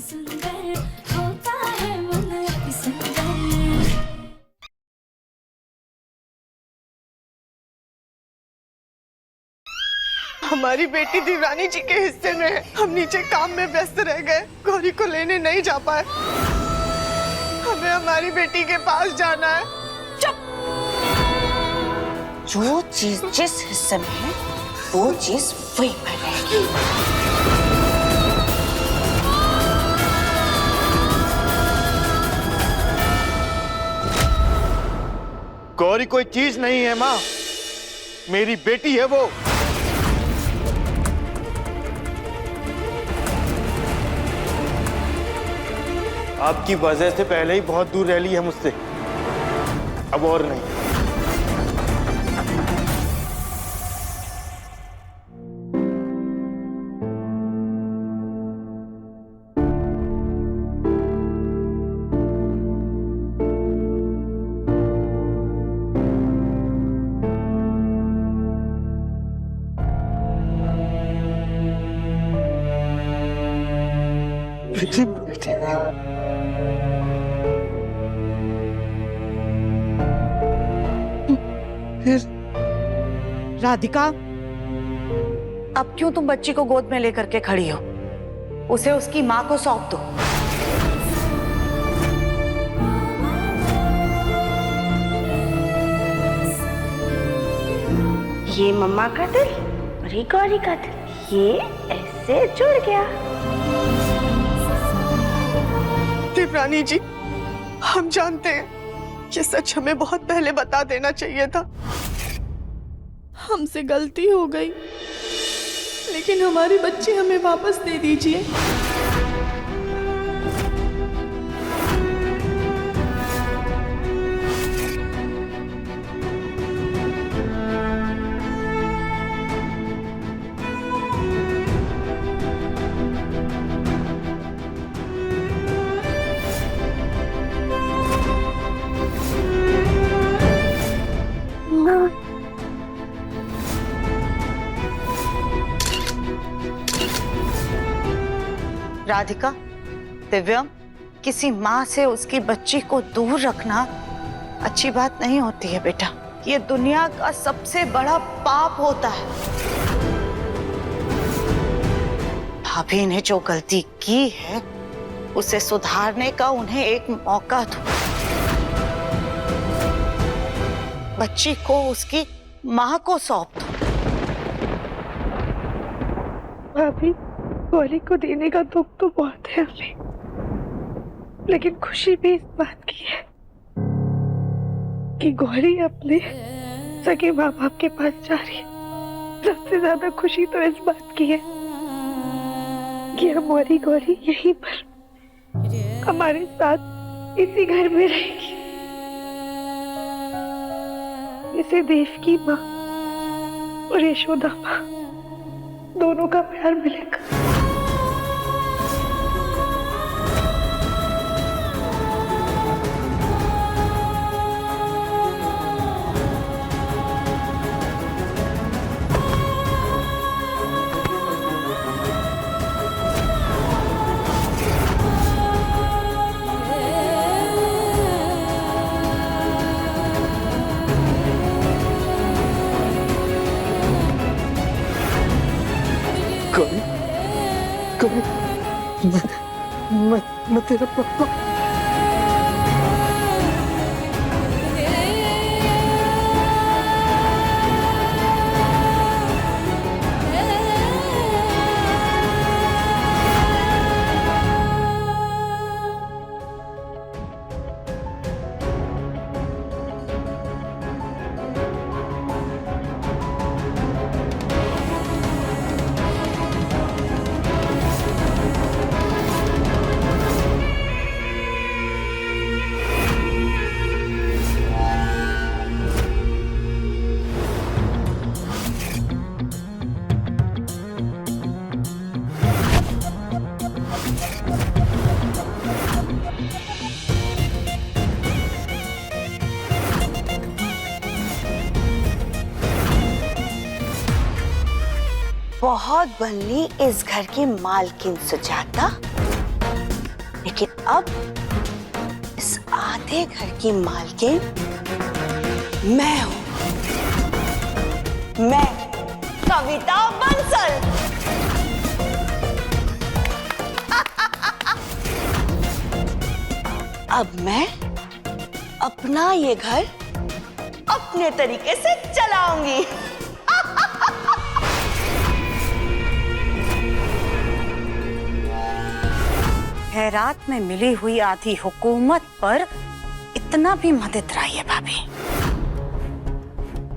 हमारी बेटी देवरानी जी के हिस्से में है। हम नीचे काम में व्यस्त रह गए, गौरी को लेने नहीं जा पाए। हमें हमारी बेटी के पास जाना है। चुप। जो चीज जिस हिस्से में है वो चीज वहीं पर रहेगी। गौरी कोई चीज नहीं है माँ, मेरी बेटी है वो। आपकी वजह से पहले ही बहुत दूर रह ली है मुझसे, अब और नहीं। राधिका, अब क्यों तुम बच्ची को गोद में लेकर के खड़ी हो? उसे उसकी माँ को सौंप दो। ये मम्मा का दिल और ये गौरी का दिल, ये ऐसे जुड़ गया। देवरानी जी, हम जानते हैं ये सच हमें बहुत पहले बता देना चाहिए था। हमसे गलती हो गई, लेकिन हमारी बच्ची हमें वापस दे दीजिए। राधिका, दिव्यम, किसी माँ से उसकी बच्ची को दूर रखना अच्छी बात नहीं होती है बेटा। ये दुनिया का सबसे बड़ा पाप होता है। भाभी ने जो गलती की है उसे सुधारने का उन्हें एक मौका दो। बच्ची को उसकी माँ को सौंप दो। भाभी, गौरी को देने का दुख तो बहुत है हमें, लेकिन खुशी भी इस बात की है कि गौरी अपने सगे माँ बाप के पास जा रही है। सबसे ज्यादा खुशी तो इस बात की है कि हमारी गौरी यहीं पर हमारे साथ इसी घर में रहेगी। इसे देव की माँ और यशोदा माँ दोनों का प्यार मिलेगा। मैं तेरा पापा। बहुत बनली इस घर की मालकिन सुजाता। लेकिन अब इस आधे घर की मालकिन मैं हूं। मैं कविता बंसल। अब मैं अपना ये घर अपने तरीके से चलाऊंगी। खैरात में मिली हुई आधी हुकूमत पर इतना भी मत इतराइए भाभी।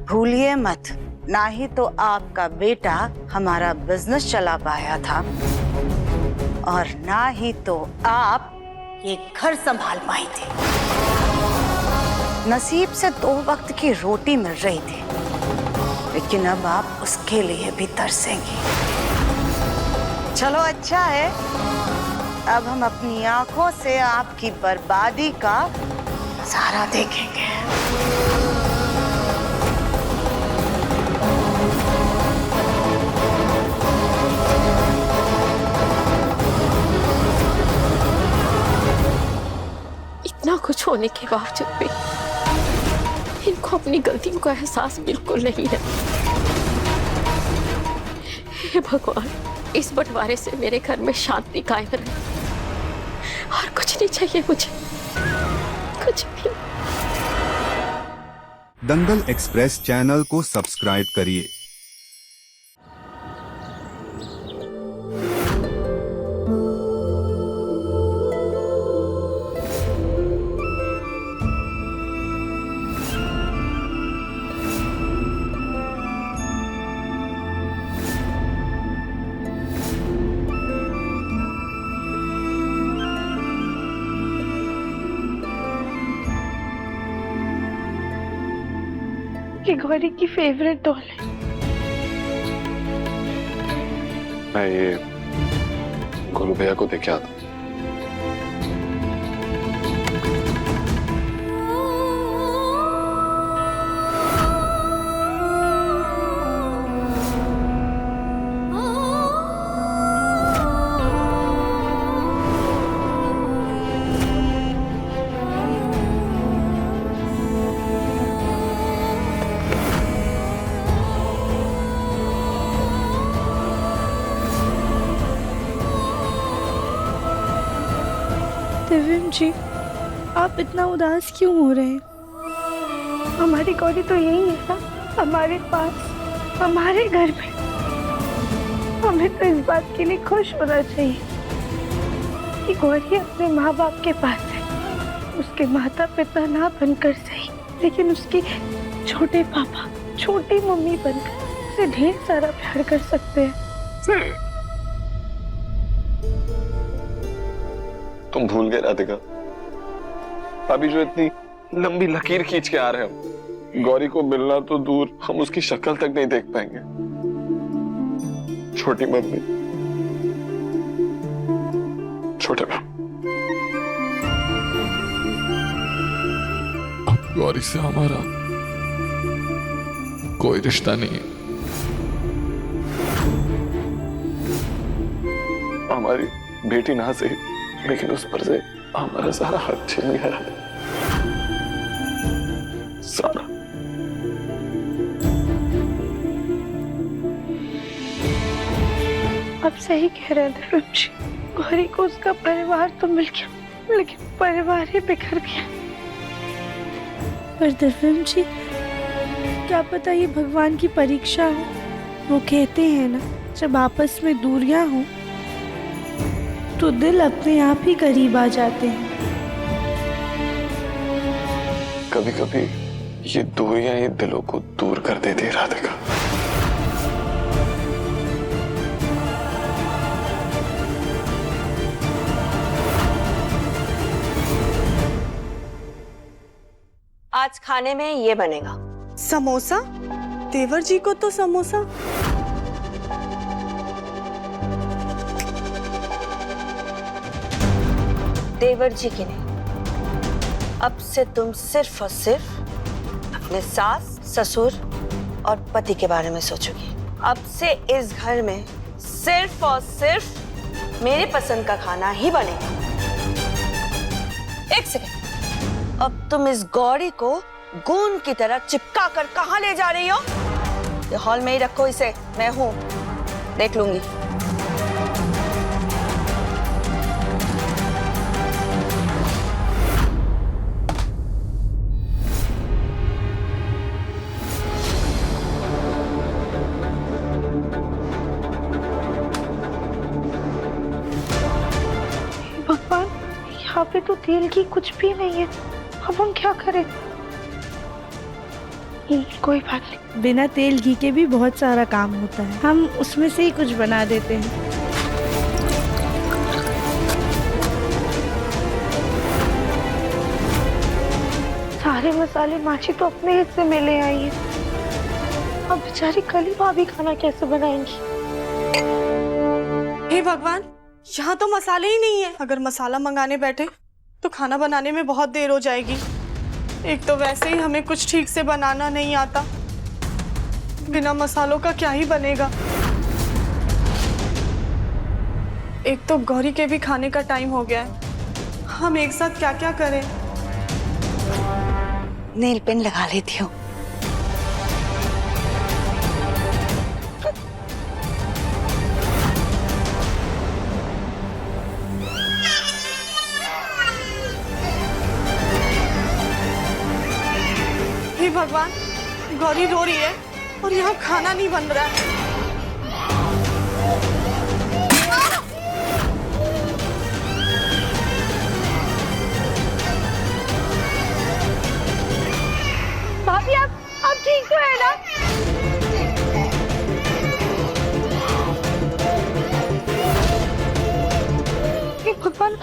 भूलिए मत, ना ही तो आपका बेटा हमारा बिजनेस चला पाया था और ना ही तो आप ये घर संभाल पाई थी। नसीब से 2 वक्त की रोटी मिल रही थी, लेकिन अब आप उसके लिए भी तरसेंगी। चलो अच्छा है, अब हम अपनी आंखों से आपकी बर्बादी का नजारा देखेंगे। इतना कुछ होने के बावजूद भी इनको अपनी गलतियों का एहसास बिल्कुल नहीं है। हे भगवान, इस बंटवारे से मेरे घर में शांति कायम रहे और कुछ नहीं चाहिए मुझे, कुछ भी। दंगल एक्सप्रेस चैनल को सब्सक्राइब करिए। ये गौरी की फेवरेट डॉल है। मैं ये गोलू भैया को देखे आता। दिव्यम जी, आप इतना उदास क्यों हो रहे हैं? हमारी गौरी तो यही है ना, हमारे पास, हमारे घर में। हमें तो इस बात के लिए खुश होना चाहिए कि गौरी अपने माँ बाप के पास है। उसके माता पिता ना बनकर सही, लेकिन उसके छोटे पापा, छोटी मम्मी बनकर उसे ढेर सारा प्यार कर सकते हैं। तुम भूल गए राधिका, अभी जो इतनी लंबी लकीर खींच के आ रहे हम, गौरी को मिलना तो दूर, हम उसकी शक्ल तक नहीं देख पाएंगे। छोटी मम्मी, छोटे बाप, अब गौरी से हमारा कोई रिश्ता नहीं है। हमारी बेटी ना सही, लेकिन उस पर से हमारा सारा हक छीन गया है, सारा। आप सही कह रहे हैं दिव्यम जी, गौरी को उसका परिवार तो मिल गया, लेकिन परिवार ही बिखर गया। पर दिव्यम जी, क्या पता ये भगवान की परीक्षा हो। वो कहते हैं ना, जब आपस में दूरियां हो तो दिल अपने आप ही करीब आ जाते हैं। कभी कभी ये दूरियां ही दिलों को दूर कर देती है राधिका। आज खाने में ये बनेगा। समोसा? देवर जी को तो समोसा। देवर जी की नहीं, अब से तुम सिर्फ और सिर्फ अपने सास, ससुर और पति के बारे में सोचोगी। अब से इस घर में सिर्फ और सिर्फ मेरे पसंद का खाना ही बनेगा। एक सेकेंड, अब तुम इस गौरी को गूंद की तरह चिपका कर कहाँ ले जा रही हो? ये हॉल में ही रखो इसे, मैं हूं, देख लूंगी। भगवान, यहाँ पे तो तेल की कुछ भी नहीं है, अब हम क्या करें? कोई बात नहीं, बिना तेल घी के भी बहुत सारा काम होता है, हम उसमें से ही कुछ बना देते हैं। सारे मसाले माची तो अपने हिस्से में ले आई है, अब बेचारी कली भाभी खाना कैसे बनाएंगी? हे भगवान, यहाँ तो मसाले ही नहीं है। अगर मसाला मंगाने बैठे तो खाना बनाने में बहुत देर हो जाएगी। एक तो वैसे ही हमें कुछ ठीक से बनाना नहीं आता, बिना मसालों का क्या ही बनेगा। एक तो गौरी के भी खाने का टाइम हो गया है, हम एक साथ क्या क्या करें? नेल पेन लगा लेती हूँ। हे भगवान, गौरी रो रही है और यहाँ खाना नहीं बन रहा है। भाभी, आप ठीक तो है ना? हे भगवान,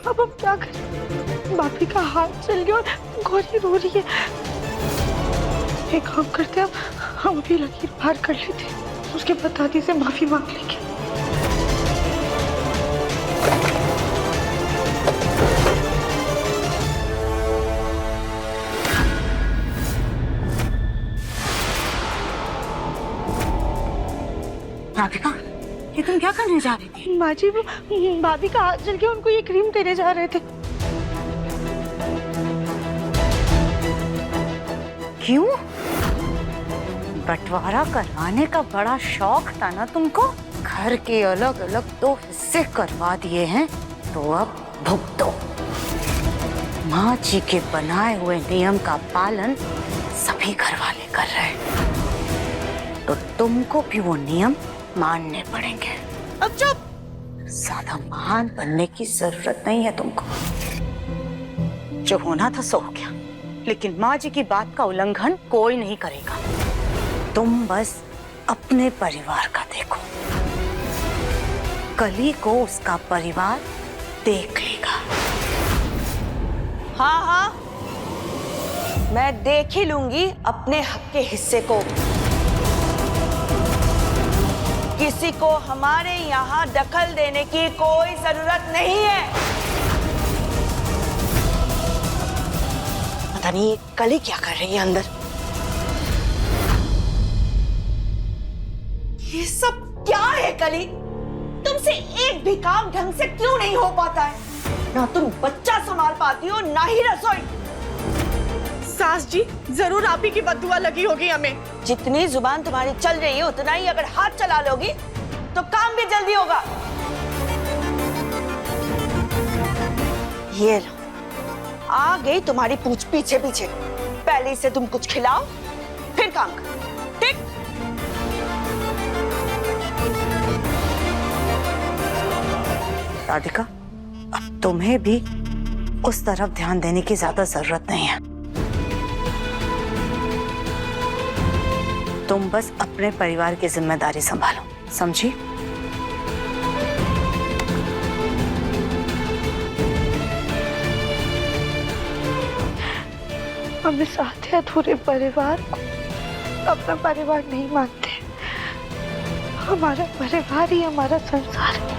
अब हम क्या करें? भाभी का हाथ चल गया और गौरी रो रही है। एक काम करते हैं, हम भी लकीर पार कर लेते हैं, उसके बाद दादी से माफी मांग लेंगे। राधिका, ये तुम क्या करने जा रही थी? माँ जी, वो भाभी का हाथ जल गया, उनको ये क्रीम देने जा रहे थे। क्यों? बंटवारा करवाने का बड़ा शौक था ना तुमको? घर के अलग अलग 2 हिस्से करवा दिए हैं, तो अब भुगतो। माँ जी के बनाए हुए नियम का पालन सभी घर वाले कर रहे हैं, तो तुमको भी वो नियम मानने पड़ेंगे। अब चुप। ज्यादा महान बनने की जरूरत नहीं है तुमको। जो होना था सो हो गया, लेकिन माँ जी की बात का उल्लंघन कोई नहीं करेगा। तुम बस अपने परिवार का देखो, कली को उसका परिवार देख लेगा। हाँ हाँ, मैं देख ही लूंगी अपने हक के हिस्से को। किसी को हमारे यहाँ दखल देने की कोई जरूरत नहीं है। पता नहीं ये कली क्या कर रही है अंदर। ये सब क्या है कली? तुमसे एक भी काम ढंग से क्यों नहीं हो पाता है? ना तुम बच्चा संभाल पाती हो, ना ही रसोई। सास जी, जरूर आप ही की बद्दुआ लगी होगी हमें। जितनी जुबान तुम्हारी चल रही है, उतना ही अगर हाथ चला लोगी तो काम भी जल्दी होगा। ये लो, आ गई तुम्हारी पूछ पीछे पीछे। पहले से तुम कुछ खिलाओ, फिर काम करो, ठीक? राधिका, अब तुम्हें भी उस तरफ ध्यान देने की ज्यादा जरूरत नहीं है। तुम बस अपने परिवार की जिम्मेदारी संभालो, समझी? हम इस आधे अधूरे परिवार को अपना परिवार नहीं मानते। हमारा परिवार ही हमारा संसार है,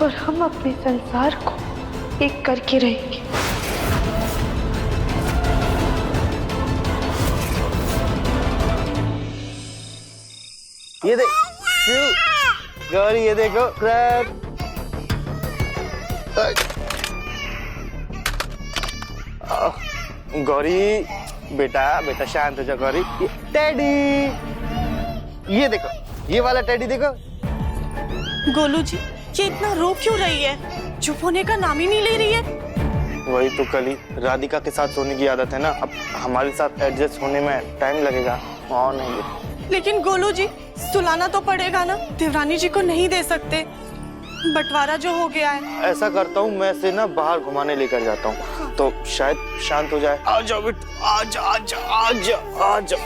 और हम अपने संसार को एक करके रहेंगे। ये देख गौरी, ये देखो क्रैब। गौरी बेटा बेटा शांत हो जा गौरी। टेडी, ये देखो, ये वाला टेडी देखो। गोलू जी, ये इतना रो क्यों रही है? चुप होने का नाम ही नहीं ले रही है। वही तो कली, राधिका के साथ सोने की आदत है ना, अब हमारे साथ एडजस्ट होने में टाइम लगेगा। और नहीं, लेकिन गोलू जी, सुलाना तो पड़ेगा ना, देवरानी जी को नहीं दे सकते, बंटवारा जो हो गया है। ऐसा करता हूँ, मैं इसे ना बाहर घुमाने लेकर जाता हूँ, तो शायद शांत हो जाए। आ जाओ बेटा, आ जा आ जा आ जा आ जा।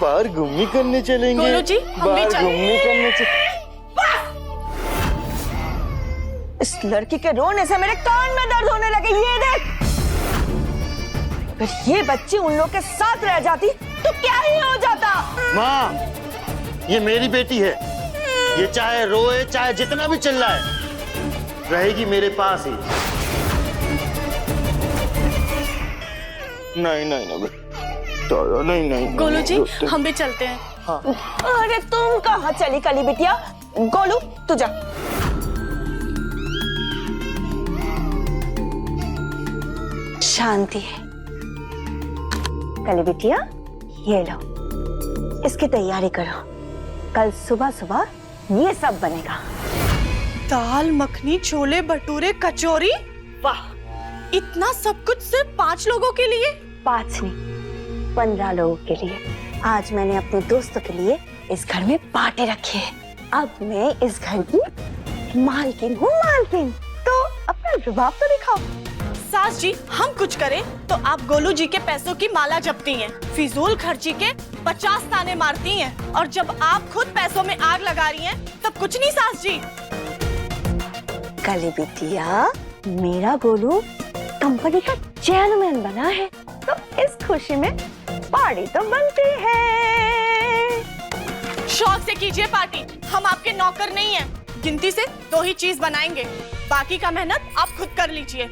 बाहर घूमने करने चलेंगे। गोलू जी, हम भी बाहर चलें। घूमने करने चलेंगे। इस लड़की के रोने से मेरे कान में दर्द होने लगे। ये देख, अगर ये बच्ची उन लोग के साथ रह जाती तो क्या ही हो जाता। माँ, ये मेरी बेटी है, ये चाहे रोए चाहे जितना भी चिल्लाए, रहेगी मेरे पास ही। नहीं नहीं नहीं तो नहीं नहीं गोलू जी, हम भी चलते हैं। हाँ। अरे तुम कहाँ चली कली बिटिया? गोलू तू जा। शांति, कली बिटिया ये लो, इसकी तैयारी करो, कल सुबह सुबह ये सब बनेगा। दाल मखनी, छोले भटूरे, कचौरी, वाह! इतना सब कुछ सिर्फ 5 लोगों के लिए? 5 नहीं, 15 लोगों के लिए। आज मैंने अपने दोस्तों के लिए इस घर में पार्टी रखी है। अब मैं इस घर की मालकिन हूँ, मालकिन। तो अपना रुबाब तो दिखाओ। सास जी, हम कुछ करें तो आप गोलू जी के पैसों की माला जपती हैं, फिजूल खर्ची के 50 ताने मारती हैं, और जब आप खुद पैसों में आग लगा रही हैं तब कुछ नहीं सास जी। कली बिटिया, मेरा गोलू कंपनी का चेयरमैन बना है, तो इस खुशी में पार्टी तो बनती है। शौक से कीजिए पार्टी, हम आपके नौकर नहीं हैं। गिनती से 2 ही चीज बनाएंगे, बाकी का मेहनत आप खुद कर लीजिए।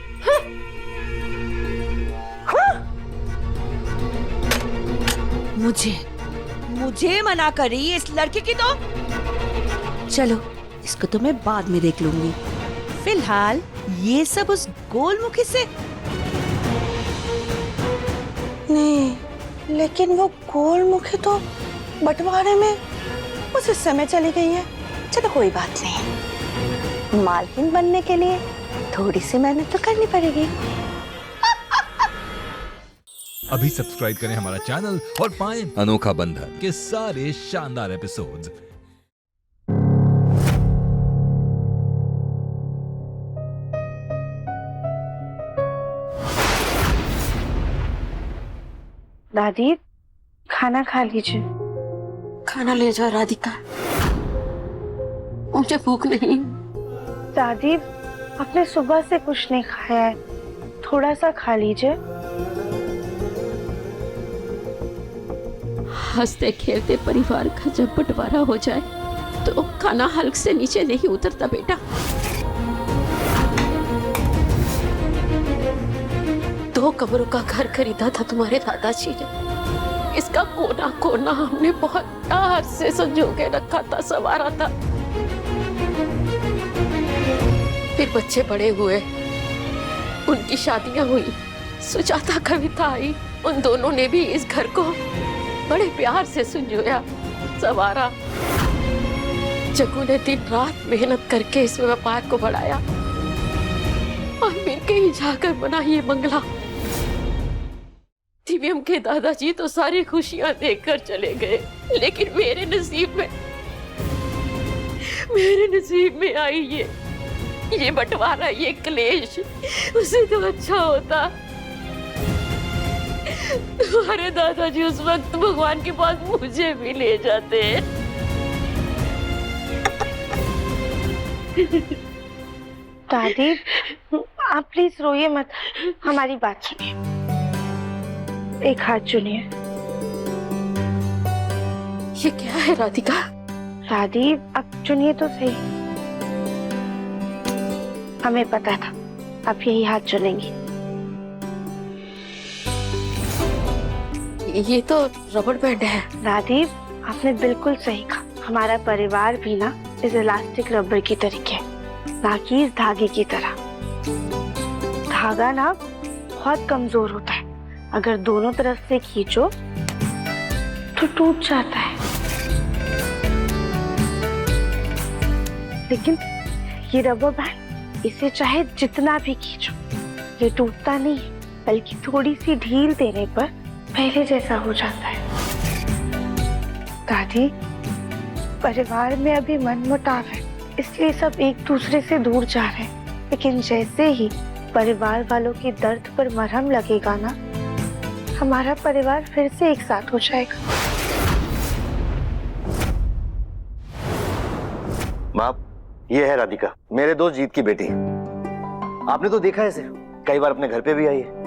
मुझे मना करी इस लड़की की तो। चलो, इसको तो मैं बाद में देख लूंगी। फिलहाल ये सब उस गोलमुखी से। नहीं, लेकिन वो गोलमुखी तो बंटवारे में उस हिस्से में चली गई है। चलो कोई बात नहीं, मालकिन बनने के लिए थोड़ी सी मेहनत तो करनी पड़ेगी। अभी सब्सक्राइब करें हमारा चैनल और पाएं अनोखा बंधन के सारे शानदार एपिसोड्स। दादी, खाना खा लीजिए। खाना ले जा राधिका, मुझे भूख नहीं। दादी, आपने सुबह से कुछ नहीं खाया है, थोड़ा सा खा लीजिए। हंसते खेलते परिवार का जब बंटवारा हो जाए तो खाना हल्क से नीचे नहीं उतरता बेटा। दो कमरों का घर खरीदा था तुम्हारे दादाजी ने। इसका कोना कोना हमने बहुत प्यार से संजो के रखा था, संवारा था। फिर बच्चे बड़े हुए, उनकी शादियां हुई, सुजाता कविता आई। उन दोनों ने भी इस घर को बड़े प्यार से संजोया, संवारा। जग्गू ने दिन रात मेहनत करके इस व्यापार को बढ़ाया और मिलके ही जाकर बना ये बंगला। दिव्यम के दादाजी तो सारी खुशियां देखकर चले गए, लेकिन मेरे नसीब में आई ये बंटवारा, ये क्लेश। उसे तो अच्छा होता तुम्हारे दादाजी उस वक्त भगवान के पास मुझे भी ले जाते। दादी, आप प्लीज रोइए मत, हमारी बात सुनिए। एक हाथ चुनिए। ये क्या है राधिका? दादी, आप चुनिए तो सही। हमें पता था आप यही हाथ चुनेंगी। ये तो रबड़ बैंड है। दादी, आपने बिल्कुल सही कहा। हमारा परिवार भी ना इस इलास्टिक रबर की तरीके, ना कि इस धागे की तरह। धागा ना बहुत कमजोर होता है, अगर दोनों तरफ से खींचो तो टूट जाता है। लेकिन ये रबर बैंड, इसे चाहे जितना भी खींचो ये टूटता नहीं, बल्कि थोड़ी सी ढील देने पर पहले जैसा हो जाता है। दादी, परिवार में अभी मनमुटाव है, इसलिए सब एक दूसरे से दूर जा रहे हैं, लेकिन जैसे ही परिवार वालों के दर्द पर मरहम लगेगा ना, हमारा परिवार फिर से एक साथ हो जाएगा। बाप, ये है राधिका, मेरे दोस्त जीत की बेटी। आपने तो देखा है इसे, कई बार अपने घर पे भी आई है।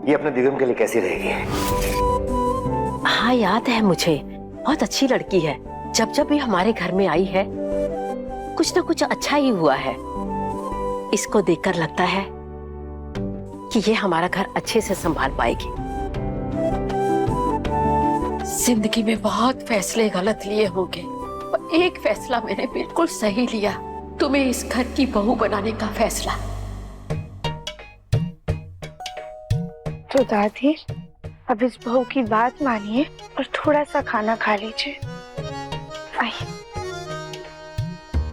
ये अपने दिगम के लिए कैसी रहेगी? हाँ याद है मुझे, बहुत अच्छी लड़की है। जब जब भी हमारे घर में आई है कुछ ना कुछ अच्छा ही हुआ है। इसको देखकर लगता है कि ये हमारा घर अच्छे से संभाल पाएगी। जिंदगी में बहुत फैसले गलत लिए होंगे, पर एक फैसला मैंने बिल्कुल सही लिया, तुम्हें इस घर की बहू बनाने का फैसला। तो दादी, अब इस बहू की बात मानिए और थोड़ा सा खाना खा लीजिए। आइए।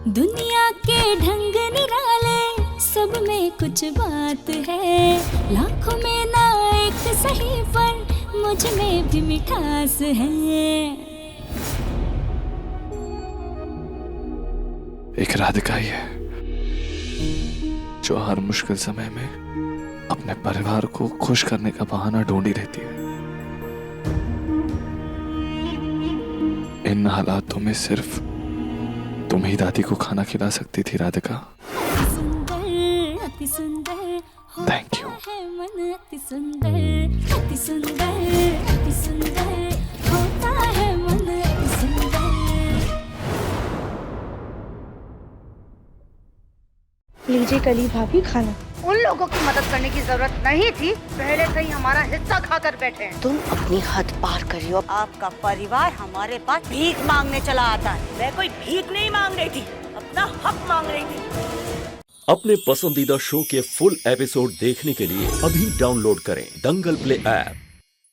दुनिया के ढंग निराले, सब में कुछ बात है, लाखों में ना एक सही, पर मुझ में भी मिठास है। एक राधिका ही है जो हर मुश्किल समय में अपने परिवार को खुश करने का बहाना ढूंढी रहती है। इन हालातों में सिर्फ तुम ही दादी को खाना खिला सकती थी राधिका। सुंदर, अति सुंदर, थैंक यू। मन अति सुंदर, अति सुंदर, अति सुंदर, होता है मन अति सुंदर। लीजिए कली भाभी खाना। उन लोगों की मदद करने की जरूरत नहीं थी, पहले से ही हमारा हिस्सा खाकर बैठे हैं। तुम अपनी हद पार करियो। आपका परिवार हमारे पास भीख मांगने चला आता है। मैं कोई भीख नहीं मांग रही थी, अपना हक मांग रही थी। अपने पसंदीदा शो के फुल एपिसोड देखने के लिए अभी डाउनलोड करें दंगल प्ले ऐप।